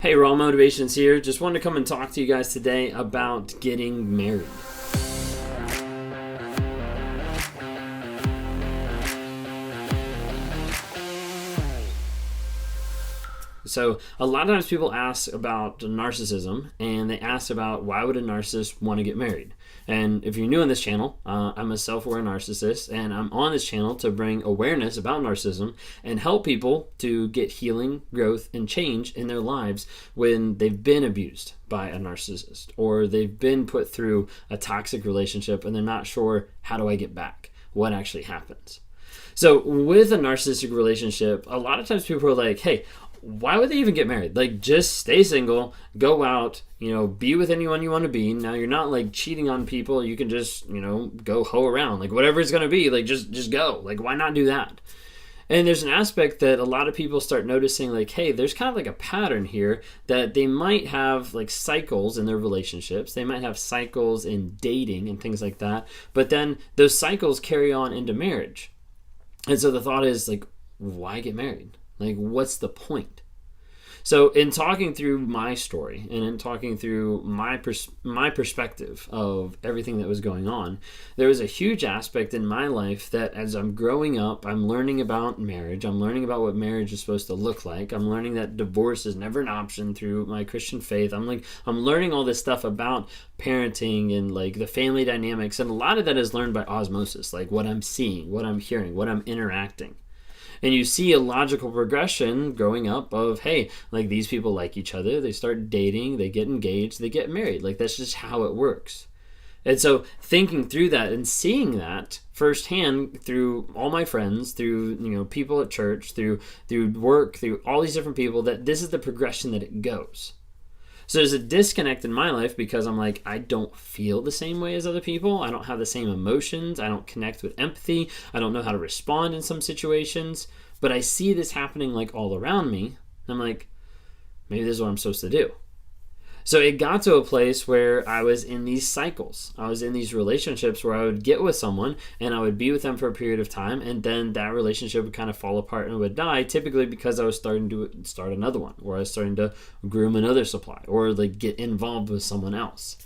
Hey, Raw Motivations here. Just wanted to come and talk to you guys today about getting married. So a lot of times people ask about narcissism, and they ask about why would a narcissist want to get married. And if you're new on this channel, I'm a self-aware narcissist, and I'm on this channel to bring awareness about narcissism and help people to get healing, growth, and change in their lives when they've been abused by a narcissist or they've been put through a toxic relationship and they're not sure, how do I get back? What actually happens? So with a narcissistic relationship, a lot of times people are like, hey, why would they even get married? Like, just stay single, go out, be with anyone you want to be. Now, you're not like cheating on people. You can just, go hoe around, like whatever it's going to be, like just go. Like, why not do that? And there's an aspect that a lot of people start noticing, like, hey, there's kind of like a pattern here that they might have like cycles in their relationships. They might have cycles in dating and things like that. But then those cycles carry on into marriage. And so the thought is like, why get married? Like, what's the point? So in talking through my story and in talking through my perspective of everything that was going on, there was a huge aspect in my life that as I'm growing up, I'm learning about marriage. I'm learning about what marriage is supposed to look like. I'm learning that divorce is never an option through my Christian faith. I'm learning all this stuff about parenting and like the family dynamics. And a lot of that is learned by osmosis, like what I'm seeing, what I'm hearing, what I'm interacting. And you see a logical progression growing up of, hey, like these people like each other, they start dating, they get engaged, they get married. Like that's just how it works. And so thinking through that and seeing that firsthand through all my friends, through people at church, through work, through all these different people, that this is the progression that it goes. So there's a disconnect in my life because I'm like, I don't feel the same way as other people. I don't have the same emotions. I don't connect with empathy. I don't know how to respond in some situations. But I see this happening like all around me. And I'm like, maybe this is what I'm supposed to do. So it got to a place where I was in these cycles. I was in these relationships where I would get with someone and I would be with them for a period of time, and then that relationship would kind of fall apart and would die, typically because I was starting to start another one, or I was starting to groom another supply, or like get involved with someone else.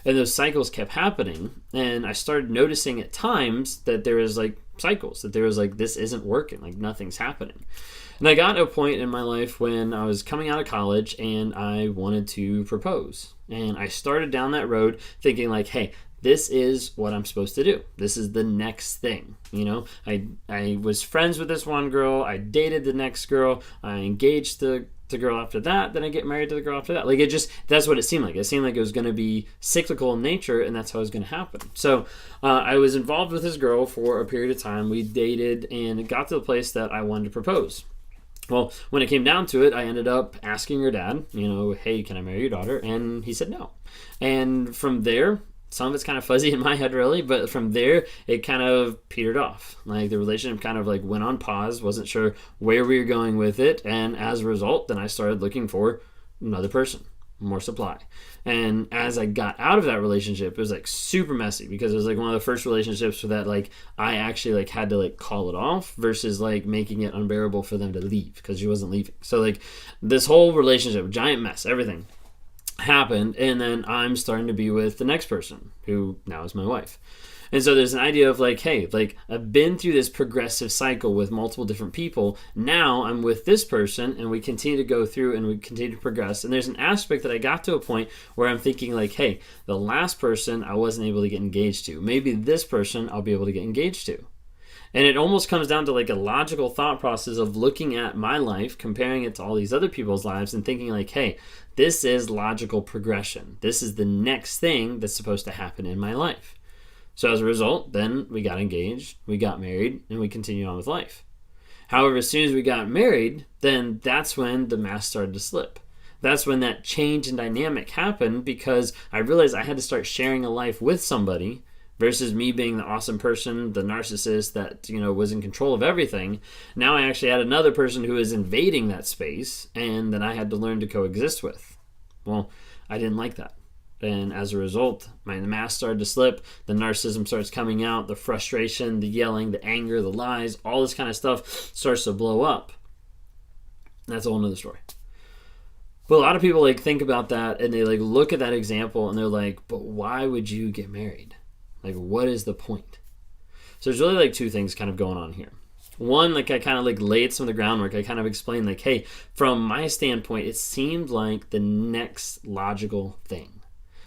And those cycles kept happening, and I started noticing at times that there was like cycles, that there was like, this isn't working, like nothing's happening. And I got to a point in my life when I was coming out of college and I wanted to propose. And I started down that road thinking like, hey, this is what I'm supposed to do. This is the next thing. I was friends with this one girl. I dated the next girl. I engaged the girl after that. Then I get married to the girl after that. Like that's what it seemed like. It seemed like it was going to be cyclical in nature, and that's how it was going to happen. So I was involved with this girl for a period of time. We dated, and it got to the place that I wanted to propose. Well, when it came down to it, I ended up asking her dad, hey, can I marry your daughter? And he said no. And from there, some of it's kind of fuzzy in my head, really, but from there, it kind of petered off. Like the relationship kind of like went on pause, wasn't sure where we were going with it. And as a result, then I started looking for another person, more supply. And as I got out of that relationship, it was like super messy because it was like one of the first relationships where that like I actually like had to like call it off versus like making it unbearable for them to leave because she wasn't leaving. So like this whole relationship, giant mess, everything happened, and then I'm starting to be with the next person who now is my wife. And so there's an idea of like, hey, like I've been through this progressive cycle with multiple different people. Now I'm with this person and we continue to go through and we continue to progress. And there's an aspect that I got to a point where I'm thinking like, hey, the last person I wasn't able to get engaged to. Maybe this person I'll be able to get engaged to. And it almost comes down to like a logical thought process of looking at my life, comparing it to all these other people's lives and thinking like, hey, this is logical progression. This is the next thing that's supposed to happen in my life. So as a result, then we got engaged, we got married, and we continued on with life. However, as soon as we got married, then that's when the mask started to slip. That's when that change in dynamic happened because I realized I had to start sharing a life with somebody versus me being the awesome person, the narcissist that, was in control of everything. Now I actually had another person who was invading that space and that I had to learn to coexist with. Well, I didn't like that. And as a result, the mask started to slip, the narcissism starts coming out, the frustration, the yelling, the anger, the lies, all this kind of stuff starts to blow up. That's a whole nother story. But a lot of people like think about that and they like look at that example and they're like, but why would you get married? Like, what is the point? So there's really like two things kind of going on here. One, like I kind of like laid some of the groundwork. I kind of explained like, hey, from my standpoint, it seemed like the next logical thing.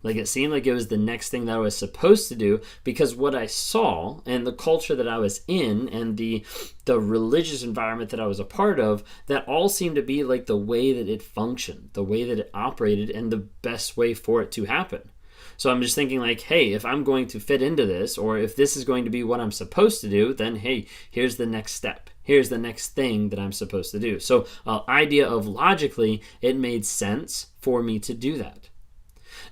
Like it seemed like it was the next thing that I was supposed to do, because what I saw and the culture that I was in and the religious environment that I was a part of, that all seemed to be like the way that it functioned, the way that it operated, and the best way for it to happen. So I'm just thinking like, hey, if I'm going to fit into this, or if this is going to be what I'm supposed to do, then hey, here's the next step. Here's the next thing that I'm supposed to do. So idea of logically, it made sense for me to do that.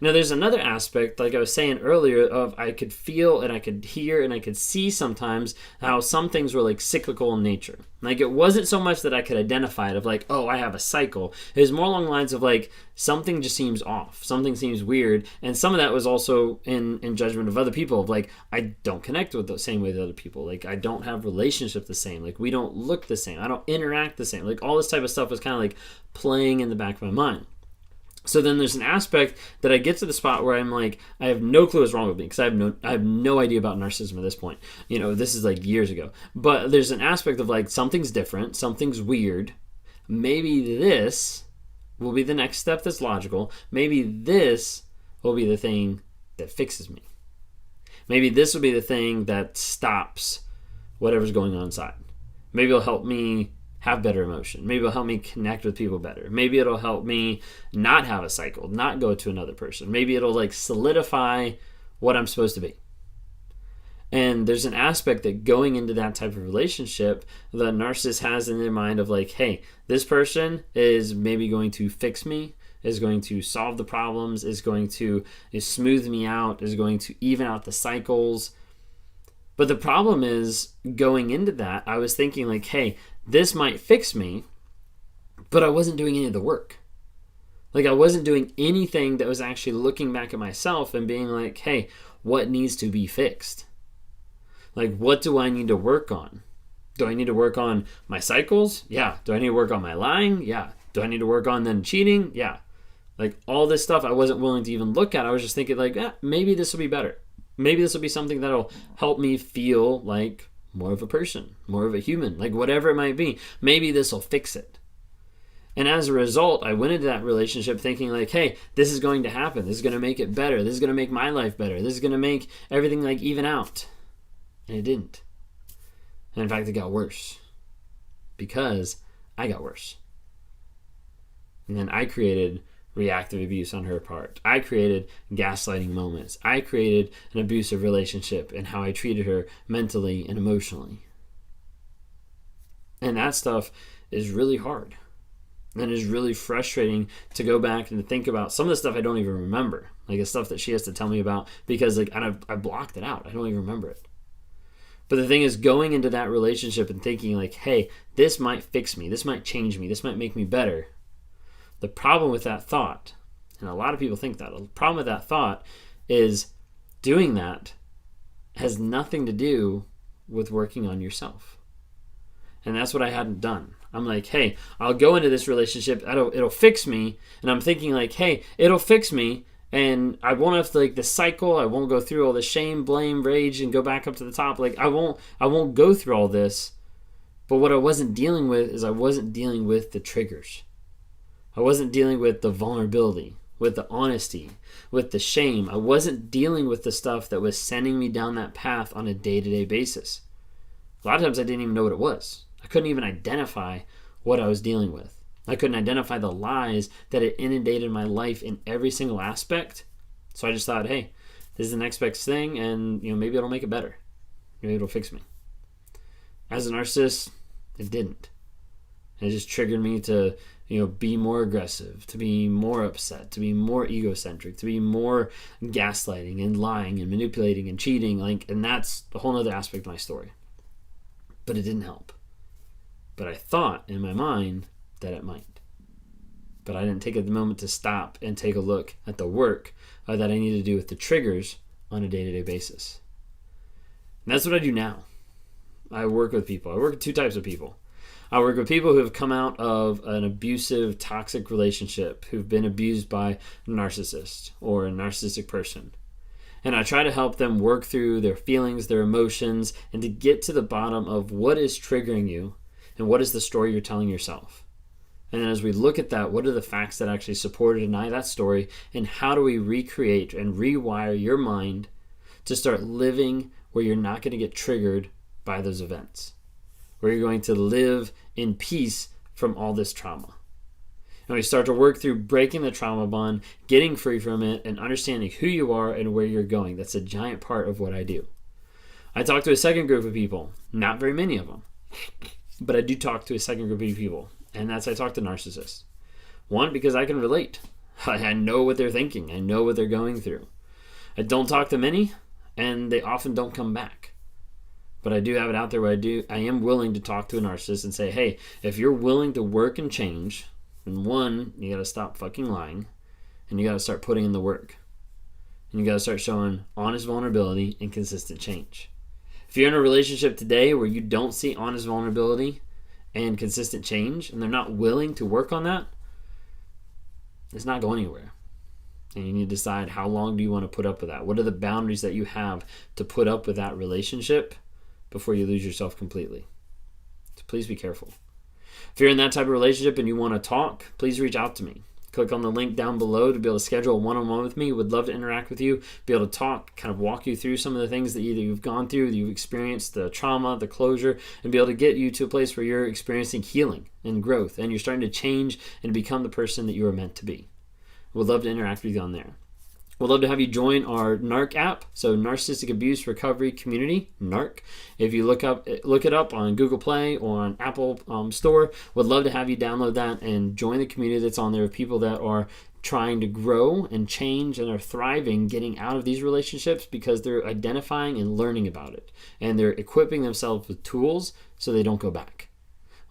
Now, there's another aspect, like I was saying earlier, of I could feel and I could hear and I could see sometimes how some things were like cyclical in nature. Like it wasn't so much that I could identify it of like, oh, I have a cycle. It was more along the lines of like something just seems off, something seems weird, and some of that was also in judgment of other people of like I don't connect with the same way as other people. Like I don't have relationship the same. Like we don't look the same. I don't interact the same. Like all this type of stuff was kind of like playing in the back of my mind. So then there's an aspect that I get to the spot where I'm like, I have no clue what's wrong with me, because I have no idea about narcissism at this point. You know, this is like years ago. But there's an aspect of like something's different, something's weird. Maybe this will be the next step that's logical. Maybe this will be the thing that fixes me. Maybe this will be the thing that stops whatever's going on inside. Maybe it'll help me have better emotion. Maybe it'll help me connect with people better. Maybe it'll help me not have a cycle, not go to another person. Maybe it'll like solidify what I'm supposed to be. And there's an aspect that going into that type of relationship, the narcissist has in their mind of like, hey, this person is maybe going to fix me, is going to solve the problems, is going to smooth me out, is going to even out the cycles. But the problem is, going into that, I was thinking like, hey, this might fix me, but I wasn't doing any of the work. Like I wasn't doing anything that was actually looking back at myself and being like, hey, what needs to be fixed? Like, what do I need to work on? Do I need to work on my cycles? Yeah. Do I need to work on my lying? Yeah. Do I need to work on then cheating? Yeah. Like all this stuff I wasn't willing to even look at. I was just thinking like, maybe this will be better. Maybe this will be something that'll help me feel like more of a person, more of a human, like whatever it might be. Maybe this will fix it. And as a result, I went into that relationship thinking like, hey, this is going to happen. This is going to make it better. This is going to make my life better. This is going to make everything like even out. And it didn't. And in fact, it got worse because I got worse. And then I created reactive abuse on her part. I created gaslighting moments. I created an abusive relationship and how I treated her mentally and emotionally. And that stuff is really hard. And is really frustrating to go back and to think about some of the stuff I don't even remember. Like the stuff that she has to tell me about because like I blocked it out. I don't even remember it. But the thing is, going into that relationship and thinking like, hey, this might fix me. This might change me. This might make me better. The problem with that thought, and a lot of people think that, the problem with that thought is doing that has nothing to do with working on yourself. And that's what I hadn't done. I'm like, hey, I'll go into this relationship, it'll fix me. And I'm thinking like, hey, it'll fix me. And I won't have to, like the cycle, I won't go through all the shame, blame, rage, and go back up to the top. Like I won't go through all this. But what I wasn't dealing with is I wasn't dealing with the triggers. I wasn't dealing with the vulnerability, with the honesty, with the shame. I wasn't dealing with the stuff that was sending me down that path on a day-to-day basis. A lot of times I didn't even know what it was. I couldn't even identify what I was dealing with. I couldn't identify the lies that had inundated my life in every single aspect. So I just thought, hey, this is the next best thing, and maybe it'll make it better. Maybe it'll fix me. As a narcissist, it didn't. It just triggered me to be more aggressive, to be more upset, to be more egocentric, to be more gaslighting and lying and manipulating and cheating. And that's a whole other aspect of my story. But it didn't help. But I thought in my mind that it might. But I didn't take a moment to stop and take a look at the work that I need to do with the triggers on a day-to-day basis. And that's what I do now. I work with people. I work with two types of people. I work with people who have come out of an abusive, toxic relationship, who've been abused by a narcissist or a narcissistic person. And I try to help them work through their feelings, their emotions, and to get to the bottom of what is triggering you and what is the story you're telling yourself. And then as we look at that, what are the facts that actually support or deny that story, and how do we recreate and rewire your mind to start living where you're not going to get triggered by those events, where you're going to live in peace from all this trauma. And we start to work through breaking the trauma bond, getting free from it, and understanding who you are and where you're going. That's a giant part of what I do. I talk to a second group of people, not very many of them, but I do talk to a second group of people, and that's I talk to narcissists. One, because I can relate. I know what they're thinking. I know what they're going through. I don't talk to many, and they often don't come back. But I do have it out there where I am willing to talk to a narcissist and say, hey, if you're willing to work and change, and one, you got to stop fucking lying, and you got to start putting in the work. And you got to start showing honest vulnerability and consistent change. If you're in a relationship today where you don't see honest vulnerability and consistent change, and they're not willing to work on that, it's not going anywhere. And you need to decide, how long do you want to put up with that? What are the boundaries that you have to put up with that relationship before you lose yourself completely? So please be careful. If you're in that type of relationship and you want to talk, please reach out to me. Click on the link down below to be able to schedule a one-on-one with me. Would love to interact with you, be able to talk, kind of walk you through some of the things that either you've gone through, that you've experienced, the trauma, the closure, and be able to get you to a place where you're experiencing healing and growth, and you're starting to change and become the person that you are meant to be. Would love to interact with you on there. We'd love to have you join our NARC app, so Narcissistic Abuse Recovery Community, NARC. If you look it up on Google Play or on Apple Store, would love to have you download that and join the community that's on there of people that are trying to grow and change and are thriving getting out of these relationships because they're identifying and learning about it. And they're equipping themselves with tools so they don't go back.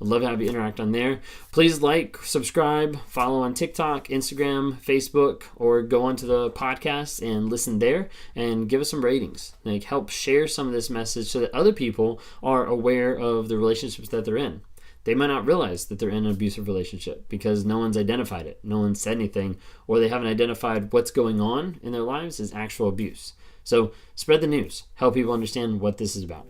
I'd love to have you interact on there. Please like, subscribe, follow on TikTok, Instagram, Facebook, or go onto the podcast and listen there and give us some ratings. Like, help share some of this message so that other people are aware of the relationships that they're in. They might not realize that they're in an abusive relationship because no one's identified it. No one said anything, or they haven't identified what's going on in their lives as actual abuse. So spread the news. Help people understand what this is about.